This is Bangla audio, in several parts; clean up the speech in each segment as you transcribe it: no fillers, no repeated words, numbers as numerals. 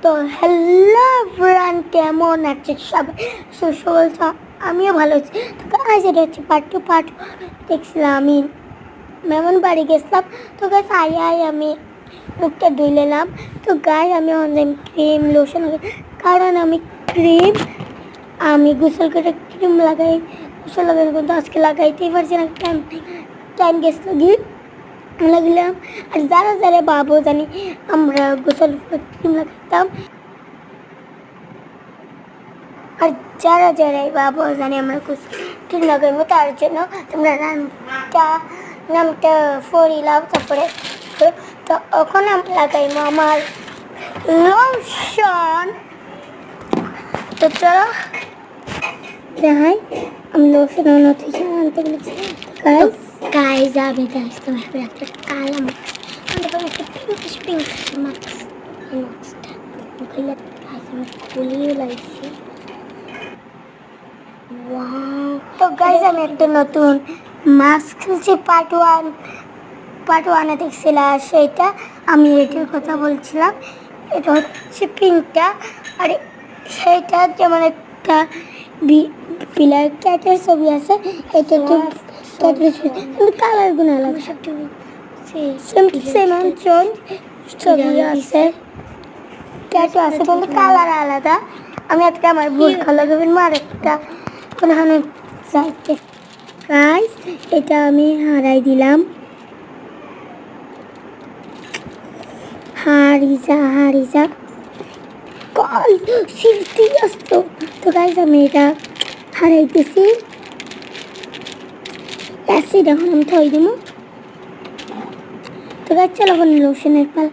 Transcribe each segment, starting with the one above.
তো হ্যালো এভরিওয়ান, কেমন আছে সবাই? বলছো আমিও ভালো আছি। তো আজ এটা হচ্ছে পার্ট দেখছিলাম আমি মেমন বাড়ি গেছিলাম। তো গাছ আমি মুখটা ধুই নিলাম। তো গায়ে আমি অনলাইন ক্রিম লোশন কারণ আমি গোসল করে ক্রিম লাগাই, গোসল লাগাই কিন্তু আজকে লাগাইতেই পারছি না, টাইম গেছিলো গিয়ে লাগলাম। আর যারা যারা বাবু জানি আমরা গোসল ক্রিম লাগাইতাম, আর যারা যারাই বাবু জানি আমরা গোসল ক্রিম লাগাইবো, তার জন্য তোমরা নামটা ফরিলাম। তারপরে তো এখন আমি লাগাইবো আমার লোশন। তো চলো দেখাই আমি লোশন আনতে বলেছি। গাইজ আমি তোমার একটা কালা খুলিয়ে লাগছে। তো গাইজ আমি একটা নতুন মাস্ক খুলছি, পার্ট ওয়ানে দেখছিলাম, সেইটা আমি এটার কথা বলছিলাম। এটা হচ্ছে পিঙ্কটা, আর সেইটা যেমন একটা পিলার ক্যাটের ছবি আছে, এটা তো ক্যাটের ছবি কিন্তু কালারগুলো আলাদা, সেম ছবি আছে, ক্যাটও আছে কিন্তু কালার আলাদা। আমি একটা আমার ভুল কালার দেবেন আর একটা কোনখানে যাইতে। গাইস এটা আমি হারাই দিলাম, হারিজা কল সিলতি আসতো। তো গাইস আমি এটা হারাইতেছি, অ্যাসিড এখন আমি থই দিব। তো গাইস চলো এখন লোশনের পাল,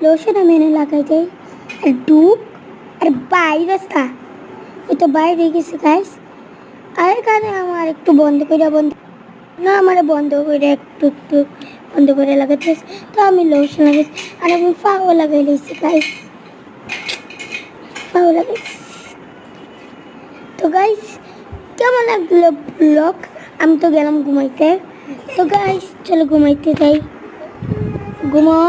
লোশন আমি এনে লাগাই যাই। আর ডুব আর বাইরে ওই তো বাইরে গেছে গাইস। আর এখানে আমার একটু বন্ধ করে একটু বন্ধ করে লাগাতে। তো আমি লোশন লাগাইছি আর আমি ফাও লাগাই দিয়েছি গাইস, ফাও লাগাইছি। তো গাইস কেমন লাগলো ব্লগ? আমি তো গেলাম ঘুমাইতে। তো গাইস চলো ঘুমাইতে যাই, ঘুমাও।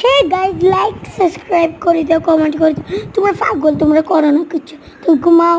হে গাইস লাইক সাবস্ক্রাইব করে দাও, কমেন্ট করে দাও। তোমরা পাগল, তোমরা করো না কিছু, তো ঘুমাও।